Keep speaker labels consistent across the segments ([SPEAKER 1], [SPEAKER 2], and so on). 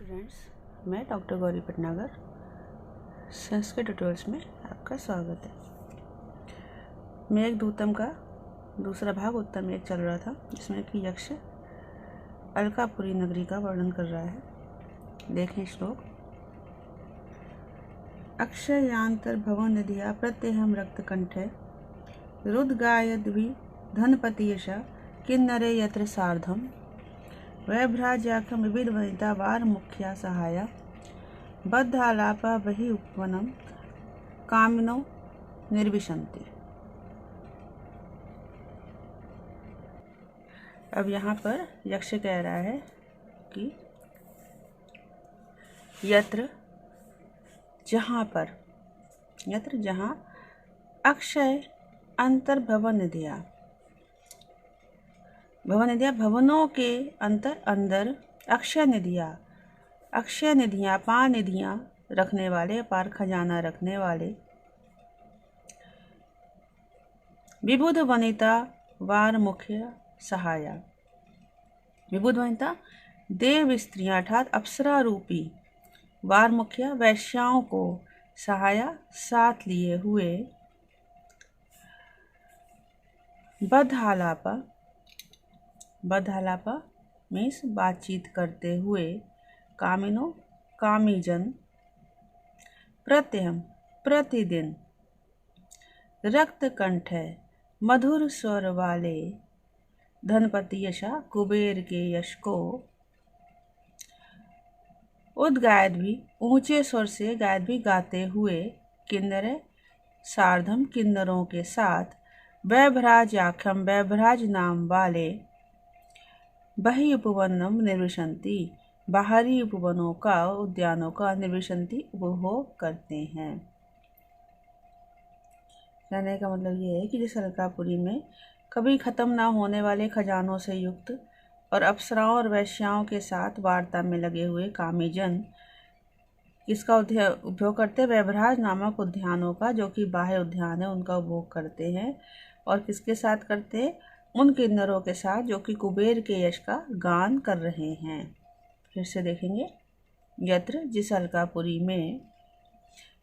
[SPEAKER 1] Students, मैं doctor Gauri Bhatnagar Sanskrit tutorials में आपका स्वागत है। मेघ दूतम का दूसरा भाग उत्तम एक चल रहा था, जिसमें कि यक्ष अलकापुरी नगरी का वर्णन कर रहा है। देखें श्लोक। अक्षयांतर भवन निधिया प्रत्यहम रक्तकंठे रुद्गायद्वि धनपति यशा किन्नरे यत्र सार्धम वैभ्राज्याख्यम विविध वनिता वार मुख्या सहाया बद्धालापा बहि उपवनम कामिनो निर्विशन्ति। अब यहाँ पर यक्ष कह रहा है कि यत्र जहाँ अक्षय अंतर्भवन निधिया भवनों के अंदर अक्षय निधियाँ पार निधियाँ रखने वाले, पार खजाना रखने वाले, विबुध वनिता वार मुख्य सहाया। विबुध वनिता देव स्त्रियाँ अर्थात अप्सरा रूपी वार मुख्य वैश्याओं को सहाया साथ लिए हुए बद्धालापा मीन्स बातचीत करते हुए कामीजन प्रत्यहम प्रतिदिन रक्तकंठ मधुर स्वर वाले धनपति यशा कुबेर के यश को उद्गायत भी ऊंचे स्वर से गायत भी गाते हुए किन्नर सार्धम किन्नरों के साथ वैभ्राज आख्यम वैभ्राज नाम वाले बहि उपवनम निर्विशन्ति बाहरी उपवनों का उद्यानों का निर्विशन्ति उपभोग करते हैं। कहने का मतलब ये है कि जिस अलकापुरी में कभी खत्म ना होने वाले खजानों से युक्त और अप्सराओं और वैश्याओं के साथ वार्ता में लगे हुए कामीजन किसका उपभोग करते हैं? वैभ्राज नामक उद्यानों का, जो कि बाह्य उद्यान है, उनका उपभोग करते हैं। और किसके साथ करते हैं? उन किन्नरों के साथ जो कि कुबेर के यश का गान कर रहे हैं। फिर से देखेंगे। यत्र जिस अलकापुरी में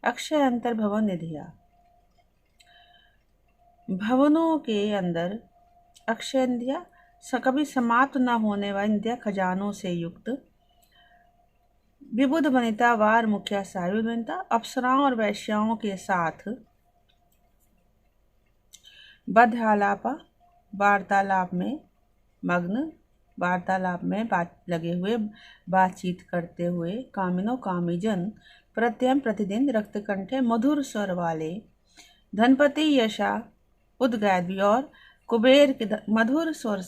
[SPEAKER 1] अक्षय अंतर भवन निधिया भवनों के अंदर अक्षय निधिया कभी समाप्त न होने वाली निधिया खजानों से युक्त विबुध वनिता वार मुखिया सायुध वनिता अप्सराओं और वैश्याओं के साथ बद्धालापा वार्तालाप में लगे हुए बातचीत करते हुए कामीजन प्रत्यम प्रतिदिन रक्तकंठे मधुर स्वर वाले धनपति यशा उद्गायद्वि और कुबेर के मधुर स्वर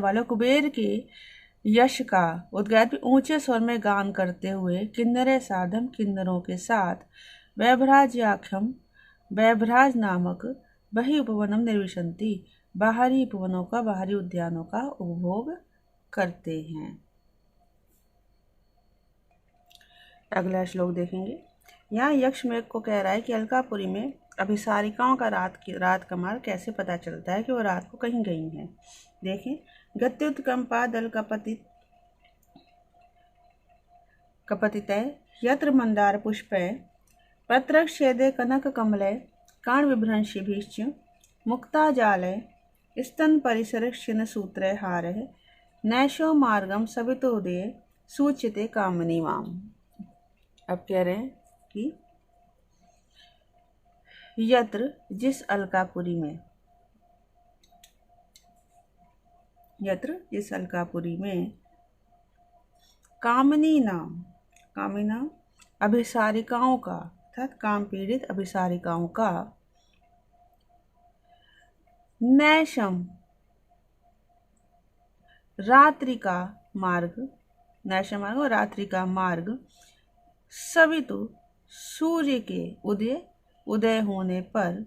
[SPEAKER 1] वाले कुबेर के यश का उद्गायद्वि ऊंचे स्वर में गान करते हुए किन्नरे सार्धम किन्नरों के साथ वैभ्राज्याख्यम वैभ्राज नामक बहि उपवनम निर्विशन्ति बाहरी उपवनों का, बाहरी उद्यानों का उपभोग करते हैं। अगला श्लोक देखेंगे। यहाँ यक्ष मेघ को कह रहा है कि अलकापुरी में अभिसारिकाओं का रात का मार्ग कैसे पता चलता है कि वो रात को कहीं गई हैं। देखें। गत्युत्कंपा दल कपतितय यत्र मंदार पुष्पे पत्रक्षेदे कनक कमले काण विभ्रंशिभिश्च मुक्ता जालय स्तन परिसर क्षीण सूत्र हार नैशो मार्गम सवितोदय सूचिते कामनी वाम। अब कह रहे हैं कि यत्र जिस अलकापुरी में कामिनी नाम अभिसारिकाओं का अर्थात काम पीड़ित अभिसारिकाओं का नैशम रात्रि का मार्ग सवितु सूर्य के उदय होने पर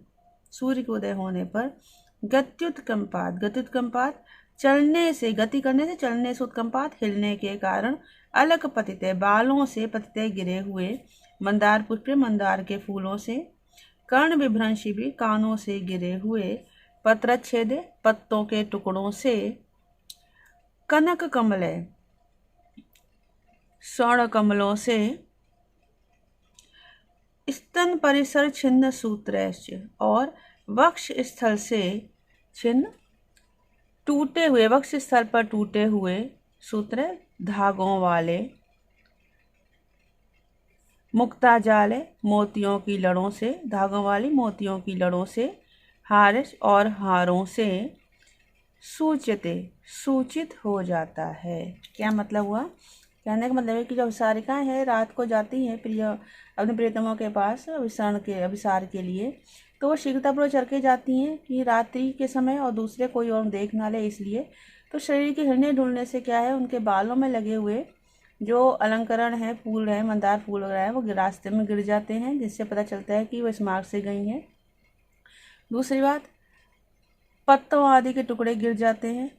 [SPEAKER 1] गत्युत्कंपात चलने से उत्कंपात हिलने के कारण अलक पतिते बालों से पतिते गिरे हुए मंदार पुष्प मंदार के फूलों से कर्ण विभ्रंशी भी कानों से गिरे हुए पत्रच्छेदे पत्तों के टुकड़ों से कनक कमले स्वर्ण कमलों से, स्तन परिसर छिन्न सूत्रैश्च, और वक्ष स्थल से छिन्न टूटे हुए, वक्ष स्थल पर टूटे हुए सूत्र धागों वाले, मुक्ता जाले मोतियों की लड़ों से, धागों वाली मोतियों की लड़ों से, हारिस और हारों से, सूचिते सूचित हो जाता है। क्या मतलब हुआ? कहने का मतलब है कि जब सारिकाएं हैं रात को जाती हैं प्रिय अपने प्रियतमों के पास अभिसार के लिए, तो वो शीघ्रतापूर्वक चल के जाती हैं कि रात्रि के समय और दूसरे कोई और देख ना ले, इसलिए। तो शरीर के हिलने डुलने से क्या है, उनके बालों में लगे हुए जो अलंकरण है, फूल है, मंदार फूल वगैरह है, वो रास्ते में गिर जाते हैं, जिससे पता चलता है कि वो इस मार्ग से गई हैं। दूसरी बात, पत्तों आदि के टुकड़े गिर जाते हैं,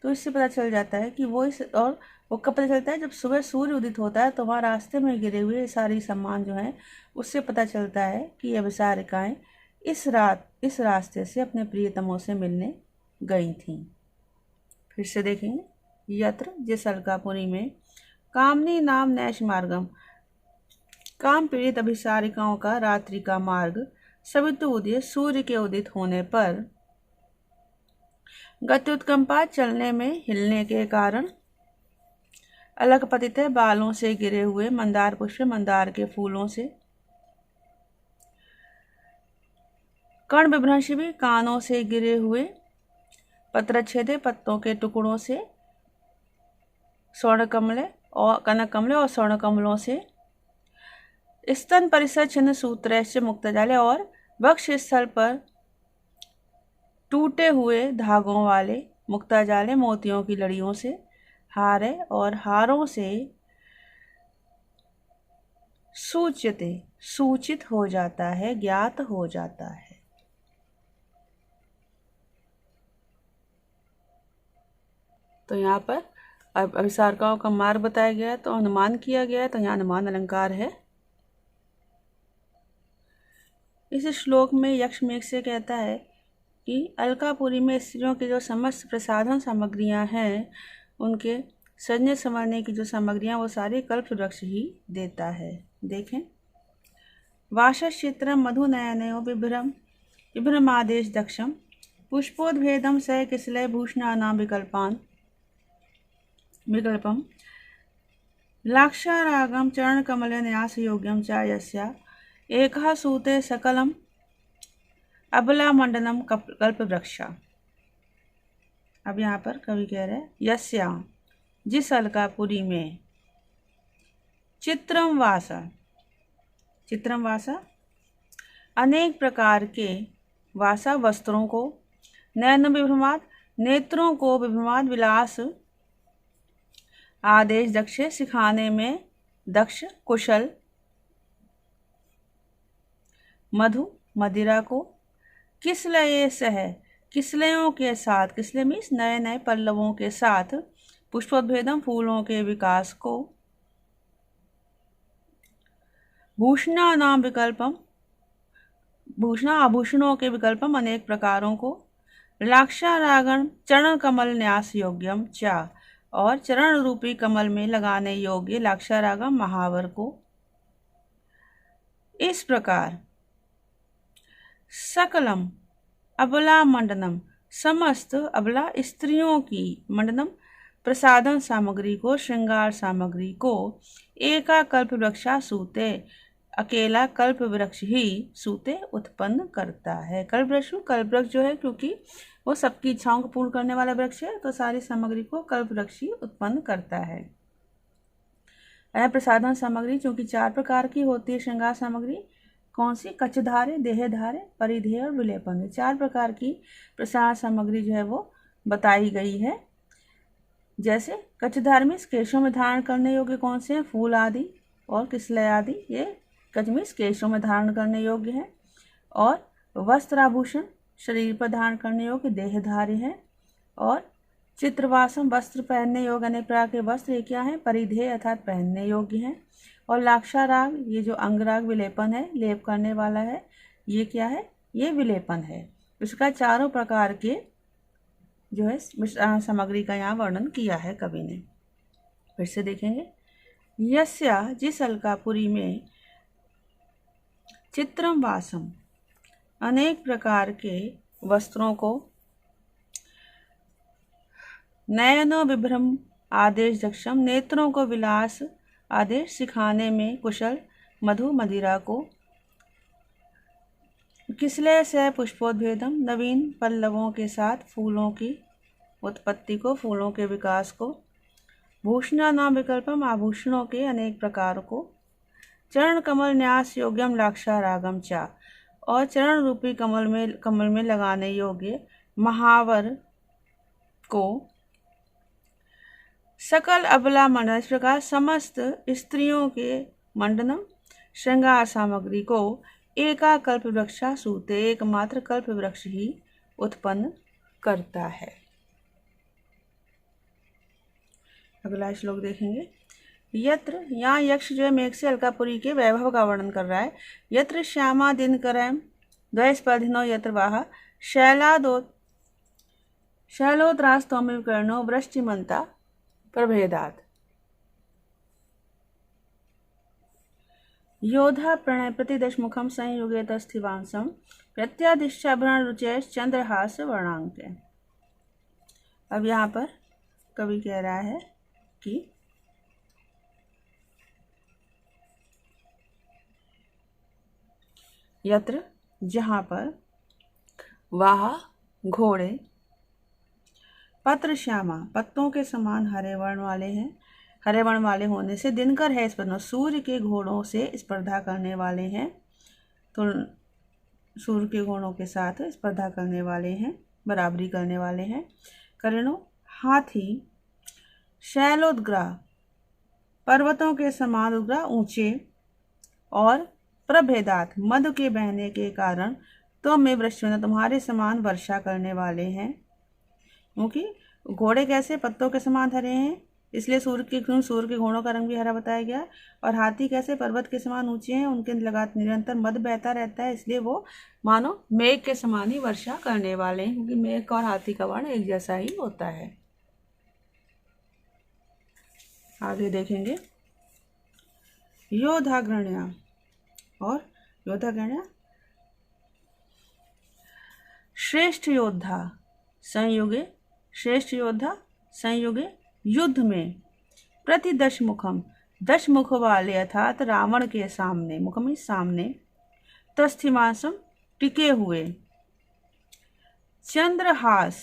[SPEAKER 1] तो इससे पता चल जाता है कि वो इस, और वो कब पता चलता है, जब सुबह सूर्य उदित होता है तो वहाँ रास्ते में गिरे हुए सारी सामान जो है, उससे पता चलता है कि ये अभिसारिकाएं इस रास्ते से अपने प्रियतमों से मिलने गई थीं। फिर से देखेंगे, यत्र जिस अलकापुरी में कामनी नाम नैश मार्गम, काम पीड़ित अभिसारिकाओं का रात्रि का मार्ग सवितु उदय सूर्य के उदित होने पर गत्युत्कंपा चलने में हिलने के कारण अलग पतित है, बालों से गिरे हुए मंदार पुष्प, मंदार के फूलों से, कर्ण विभ्रंश भी कानों से गिरे हुए पत्रच्छेदे पत्तों के टुकड़ों से, स्वर्ण कमले और कनक कमले और स्वर्ण कमलों से, स्तन परिसर छिन्न सूत्रैश्च मुक्तजाले, और वक्ष स्थल पर टूटे हुए धागों वाले मुक्ताजाले मोतियों की लड़ियों से, हारे और हारों से, सूचिते सूचित हो जाता है, ज्ञात हो जाता है। तो यहाँ पर अब अभिसारिकाओं का मार्ग बताया गया है, तो अनुमान किया गया है, तो यहाँ अनुमान अलंकार है। इस श्लोक में यक्ष मेघ से कहता है कि अलकापुरी में स्त्रियों की जो समस्त प्रसाधन सामग्रियां हैं, उनके सजने संवरने की जो सामग्रियां, वो सारी कल्पवृक्ष ही देता है। देखें, वाशश्चित्रम मधुनयनयो विभ्रमादेश दक्षम, पुष्पोद्भेदम स किसलय भूषणानां विकल्पम, लाक्षारागम चरणकमल न्यास योग्यम च यस्या एकः सूते सकलम अबला मंडनम कल्पवृक्षा। अब यहाँ पर कवि कह रहे हैं, यस्या जिस अलकापुरी में, चित्रम वासा अनेक प्रकार के वासा वस्त्रों को, नयन विभ्रमाद नेत्रों को विभ्रमाद विलास, आदेश दक्ष सिखाने में दक्ष कुशल, मधु मदिरा को, किसलये सह किसलयों के साथ, किसले मीन्स नए नए पल्लवों के साथ, पुष्पोद्भेदम फूलों के विकास को, भूषणा नाम विकल्पम भूषणा आभूषणों के विकल्पम अनेक प्रकारों को, लाक्षारागण चरण कमल न्यास योग्यम चा और चरण रूपी कमल में लगाने योग्य लाक्षारागम महावर को। इस प्रकार सकलम अबला मंडनम समस्त अबला स्त्रियों की, मंडनम प्रसाधन सामग्री को, श्रृंगार सामग्री को, एका कल्प वृक्षा सूते अकेला कल्प वृक्ष ही सूते उत्पन्न करता है। कल्प वृक्ष जो है, क्योंकि वो सबकी इच्छाओं को पूर्ण करने वाला वृक्ष है, तो सारी सामग्री को कल्प वृक्ष ही उत्पन्न करता है। प्रसाधन सामग्री चूंकि 4 प्रकार की होती है श्रृंगार सामग्री, कौन सी? कचधारे, देहधारे, परिधेय और विलेपन। 4 प्रकार की प्रसाधन सामग्री जो है वो बताई गई है। जैसे कचधार में केशों में धारण करने योग्य कौन से हैं? फूल आदि और किसलय आदि, ये कचमीस केशों में धारण करने योग्य है। और वस्त्र आभूषण शरीर पर धारण करने योग्य देहधारी हैं। और चित्रवासम वस्त्र पहनने योग्य अनेक प्रकार के वस्त्र, ये क्या है? परिधेय अर्थात पहनने योग्य हैं। और लाक्षाराग, ये जो अंगराग विलेपन है, लेप करने वाला है, ये क्या है? ये विलेपन है। इसका 4 प्रकार के जो है सामग्री का यहाँ वर्णन किया है कवि ने। फिर से देखेंगे, यस्या जिस अलकापुरी में चित्रम वासम अनेक प्रकार के वस्त्रों को, नयनो विभ्रम आदेश दक्षम नेत्रों को विलास आदेश सिखाने में कुशल, मधु मदिरा को, किसलय से पुष्पोद्भेदम नवीन पल्लवों के साथ फूलों की उत्पत्ति को, फूलों के विकास को, भूषणा नाम विकल्पम आभूषणों के अनेक प्रकार को, चरण कमल न्यास योग्यम लाक्षा रागम चा और चरण रूपी कमल में लगाने योग्य महावर को, सकल अबला मंडन, इस प्रकार समस्त स्त्रियों के मंडनम श्रृंगार सामग्री को, एका कल्प वृक्षा सूते एकमात्र कल्प वृक्ष ही उत्पन्न करता है। अगला श्लोक देखेंगे, यत्र, यहाँ यक्ष जो है मेघ से अलकापुरी के वैभव का वर्णन कर रहा है। यत्र श्यामा दिनकरम द्वैस्पर्धिनो यत्र वाह शैलोत्रास्तौमिव कर्णो वृष्टिमंता प्रभेदात्। योधा प्रणय प्रतिदशमुखम संयुगेत स्थिवांसम प्रत्यादिश्चाभरण रुचैश्च चंद्रहास वर्णांक। अब यहाँ पर कवि कह रहा है कि यत्र, जहाँ पर, वाह घोड़े, पत्र श्यामा पत्तों के समान हरे वर्ण वाले हैं, हरे वर्ण वाले होने से दिनकर है स्पर्धा, सूर्य के घोड़ों से स्पर्धा करने वाले हैं, तो सूर्य के घोड़ों के साथ स्पर्धा करने वाले हैं, बराबरी करने वाले हैं। करेणो हाथी, शैलोद्ग्रह पर्वतों के समान उग्र ऊंचे, और प्रभेदात मधु के बहने के कारण, तो मैं वृष्टि तुम्हारे समान वर्षा करने वाले हैं। क्योंकि घोड़े कैसे पत्तों के समान हरे हैं, इसलिए सूर्य के घोड़ों का रंग भी हरा बताया गया। और हाथी कैसे पर्वत के समान ऊंचे हैं, उनके लगातार निरंतर मद बहता रहता है, इसलिए वो मानो मेघ के समान ही वर्षा करने वाले हैं, क्योंकि मेघ और हाथी का वर्ण एक जैसा ही होता है। आगे देखेंगे, योधाग्रण्या और योधाग्रण्या श्रेष्ठ योद्धा संयुगे, श्रेष्ठ योद्धा संयुगे युद्ध में, प्रति दशमुखम दश मुख वाले अर्थात रावण के सामने, मुखम सामने, तस्थिमासम टिके हुए, चंद्रहास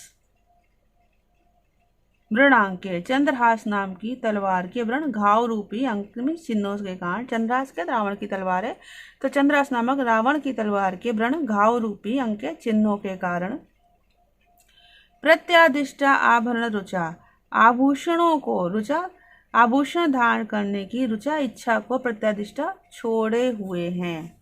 [SPEAKER 1] वृणांके चंद्रहास नाम की तलवार के वृण घाव रूपी अंक में चिन्हों के कारण, चंद्रहास के रावण की तलवार है, तो चंद्रहास नामक रावण की तलवार के वृण घाव रूपी अंक के चिन्हों के कारण, प्रत्यादिष्टा आभरण रुचा आभूषणों को, रुचा आभूषण धारण करने की रुचा इच्छा को प्रत्यादिष्टा छोड़े हुए हैं।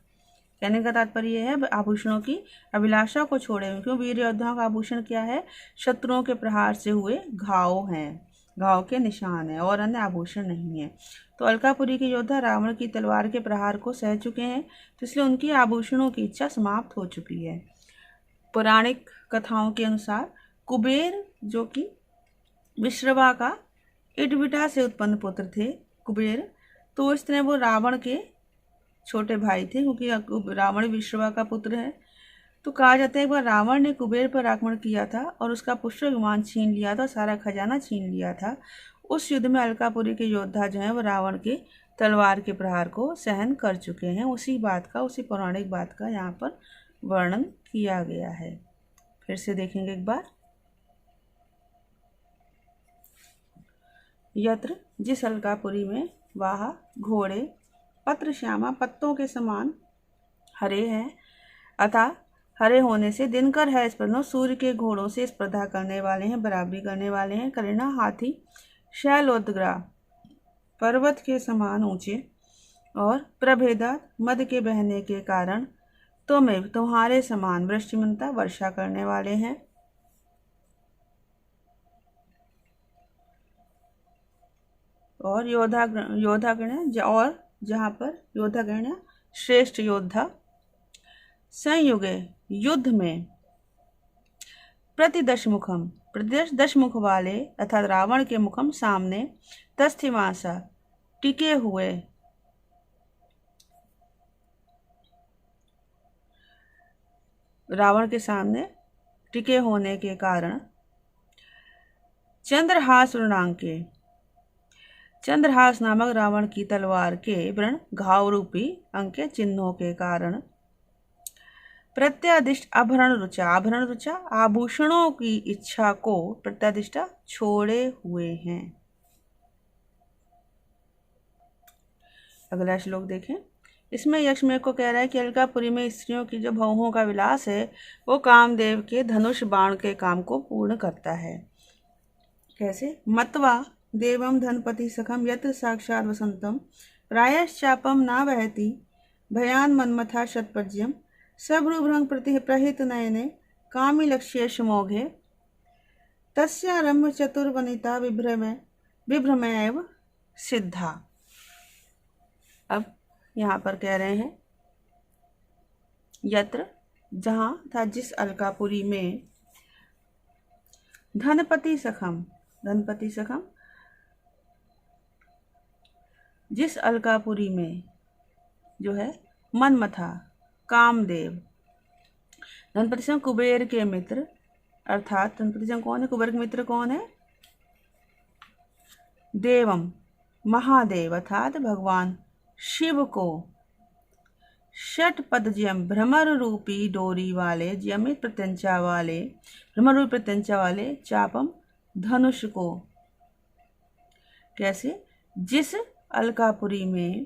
[SPEAKER 1] कहने का तात्पर्य है आभूषणों की अभिलाषा को छोड़े हुए, क्यों वीर योद्धाओं का आभूषण क्या है, शत्रुओं के प्रहार से हुए घाव हैं, घाव के निशान है, और अन्य आभूषण नहीं है। तो अलकापुरी के योद्धा रावण की तलवार के प्रहार को सह चुके हैं, तो इसलिए उनकी आभूषणों की इच्छा समाप्त हो चुकी है। पौराणिक कथाओं के अनुसार कुबेर, जो कि विश्रवा का इडविटा से उत्पन्न पुत्र थे कुबेर, तो इस तरह वो रावण के छोटे भाई थे, क्योंकि रावण विश्रवा का पुत्र है। तो कहा जाता है एक बार रावण ने कुबेर पर आक्रमण किया था और उसका पुष्प विमान छीन लिया था, सारा खजाना छीन लिया था। उस युद्ध में अलकापुरी के योद्धा जो हैं वो रावण के तलवार के प्रहार को सहन कर चुके हैं। उसी पौराणिक बात का यहाँ पर वर्णन किया गया है। फिर से देखेंगे एक बार, यत्र, जिस अलकापुरी में, वाह घोड़े, पत्र श्यामा पत्तों के समान हरे हैं, अतः हरे होने से दिनकर है स्पर्धा, सूर्य के घोड़ों से स्पर्धा करने वाले हैं, बराबरी करने वाले हैं। करेना हाथी, शैलोद्ग्रह पर्वत के समान ऊंचे, और प्रभेदा मद के बहने के कारण, तुम्हें तुम्हारे समान वृष्टिमंता वर्षा करने वाले हैं। और योधागण्य, और जहाँ पर योधागण्य श्रेष्ठ योद्धा, संयुगे युद्ध में, प्रतिदशमुखम, दशमुख वाले अर्थात रावण के मुखम सामने, तस्थिमासा टिके हुए, रावण के सामने टिके होने के कारण, चंद्रहास वृणांके, चंद्रहास नामक रावण की तलवार के व्रण घाव रूपी अंके चिन्हों के कारण, प्रत्यादिष्ट आभरण रुचा, आभरण रुचा आभूषणों की इच्छा को प्रत्यादिष्टा छोड़े हुए हैं। अगला श्लोक देखें। इसमें यक्ष्मेव को कह रहा है कि अलकापुरी में स्त्रियों की जो भौहों का विलास है वो कामदेव के धनुष बाण के काम को पूर्ण करता है। कैसे? मत्वा देवम धनपति सखम यत्र साक्षात वसंतम, प्रायश्चापम ना वहति भयान मनमथा शतपर्ज्यम, सभ्रुभ्रंग प्रति प्रहित नयने कामी लक्ष्येश मोघे, तस्यारम्भ चतुर्वनिता विभ्रमैव सिद्धा। अब यहाँ पर कह रहे हैं यत्र, जहाँ था जिस अलकापुरी में, धनपति सखम, धनपति सखम जिस अलकापुरी में जो है मनमथा कामदेव, धनपति सखम कुबेर के मित्र, अर्थात धनपति सखम कौन है? कुबेर के मित्र कौन है? देवम महादेव अर्थात भगवान शिव को, षटपदज्यम भ्रमर रूपी डोरी वाले, ज्यमित प्रत्यंचा वाले, भ्रमर रूपी प्रत्यंचा वाले, चापम धनुष को। कैसे? जिस अलकापुरी में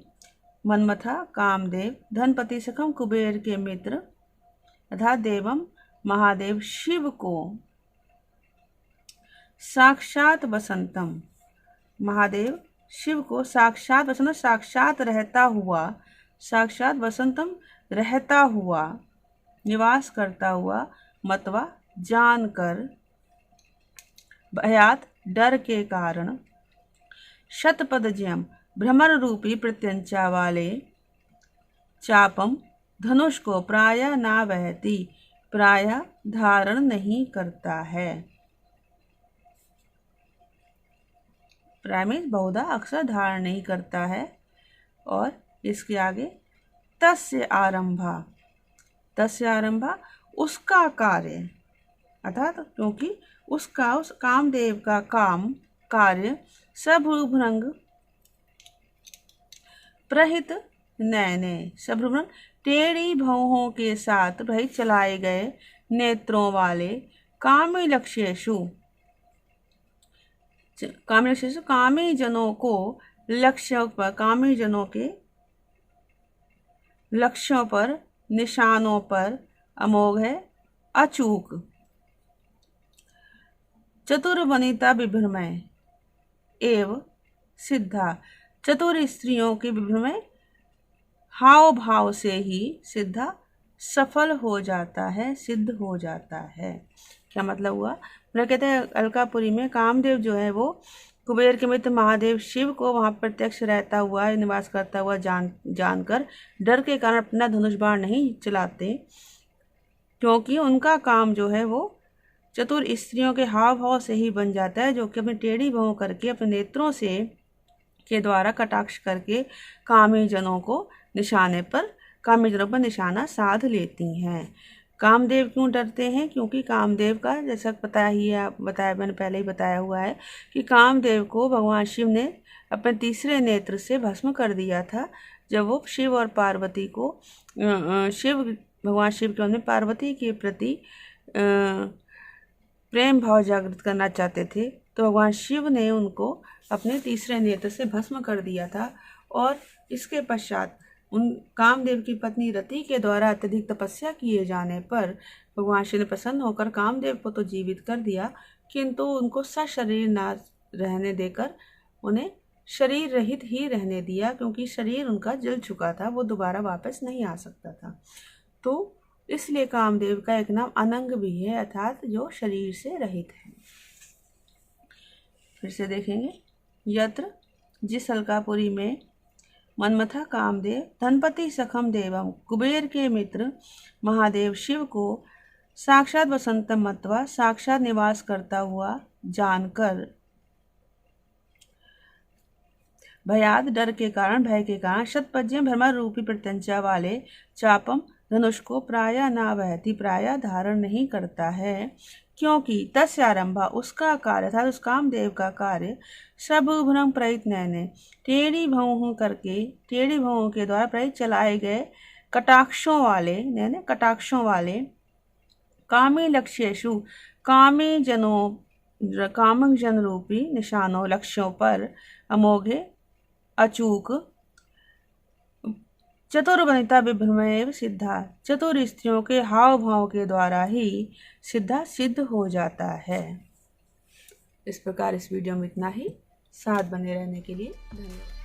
[SPEAKER 1] मनमथा कामदेव धनपति सखम कुबेर के मित्र अर्थात देवम महादेव शिव को, साक्षात वसंतम, महादेव शिव को साक्षात वसंत, साक्षात रहता हुआ, साक्षात वसंतम रहता हुआ, निवास करता हुआ, मतवा जानकर, भयात डर के कारण, शतपदज्यम भ्रमर रूपी प्रत्यंचा वाले, चापम धनुष को, प्राय ना वहती प्राय धारण नहीं करता है। प्राय में बहुधा अक्सर धारण नहीं करता है। और इसके आगे तस्य आरंभा, तस्य आरंभा उसका कार्य, अर्थात क्योंकि उसका, उस कामदेव का काम कार्य, सभ्रुभ्रंग प्रहित नयने, सभ्रुभ्रंग टेढ़ी भौहों के साथ प्रहित चलाए गए नेत्रों वाले, कामी लक्ष्येषु, कामी लक्ष्येषु कामी जनों को लक्ष्यों पर, कामी जनों के लक्ष्यों पर, निशानों पर अमोघ है, अचूक, चतुर्वनिता विभ्रमय एव सिद्धा, चतुर स्त्रियों के विभ्रमय हाव भाव से ही सिद्धा सफल हो जाता है, सिद्ध हो जाता है। क्या मतलब हुआ? मेरा कहते हैं अलकापुरी में कामदेव जो है वो कुबेर के मित्र महादेव शिव को वहाँ प्रत्यक्ष रहता हुआ, निवास करता हुआ जानकर डर के कारण अपना धनुष बाण नहीं चलाते, क्योंकि उनका काम जो है वो चतुर स्त्रियों के हाव भाव से ही बन जाता है, जो कि अपनी टेढ़ी भौं करके अपने नेत्रों से के द्वारा कटाक्ष करके कामी जनों को निशाने पर, कामी जनों पर निशाना साध लेती हैं। कामदेव क्यों डरते हैं? क्योंकि कामदेव का जैसा बताया मैंने पहले ही बताया हुआ है कि कामदेव को भगवान शिव ने अपने तीसरे नेत्र से भस्म कर दिया था, जब वो शिव और पार्वती को, भगवान शिव के उन्हें पार्वती के प्रति प्रेम भाव जागृत करना चाहते थे, तो भगवान शिव ने उनको अपने तीसरे नेत्र से भस्म कर दिया था। और इसके पश्चात उन कामदेव की पत्नी रति के द्वारा अत्यधिक तपस्या किए जाने पर भगवान शिव ने प्रसन्न होकर कामदेव को तो जीवित कर दिया, किंतु उनको सशरीर ना रहने देकर उन्हें शरीर रहित ही रहने दिया, क्योंकि शरीर उनका जल चुका था, वो दोबारा वापस नहीं आ सकता था। तो इसलिए कामदेव का एक नाम अनंग भी है, अर्थात जो शरीर से रहित है। फिर से देखेंगे, यत्र जिस अलकापुरी में मनमथा कामदेव धनपति सखम देवम कुबेर के मित्र महादेव शिव को साक्षात वसंतम मत्वा, साक्षात निवास करता हुआ जानकर, भयाद डर के कारण, भय के कारण, शतपज्यम भ्रमर रूपी प्रत्यंचा वाले चापम धनुष को प्राय ना वहती, प्राय धारण नहीं करता है, क्योंकि तस्य आरंभा उसका कार्य अर्थात उस कामदेव का कार्य सबभ्रम प्रहित नैने टेढ़ी भौं करके, टेढ़ी भौं के द्वारा प्रहित चलाए गए कटाक्षों वाले, नैने कटाक्षों वाले, कामी लक्ष्येषु कामी जनों, कामक जन रूपी निशानों लक्ष्यों पर, अमोघे अचूक, चतुर्वनिता विभ्रमेव सिद्धा, चतुर स्त्रियों के हाव भाव के द्वारा ही सिद्ध हो जाता है। इस प्रकार इस वीडियो में इतना ही। साथ बने रहने के लिए धन्यवाद।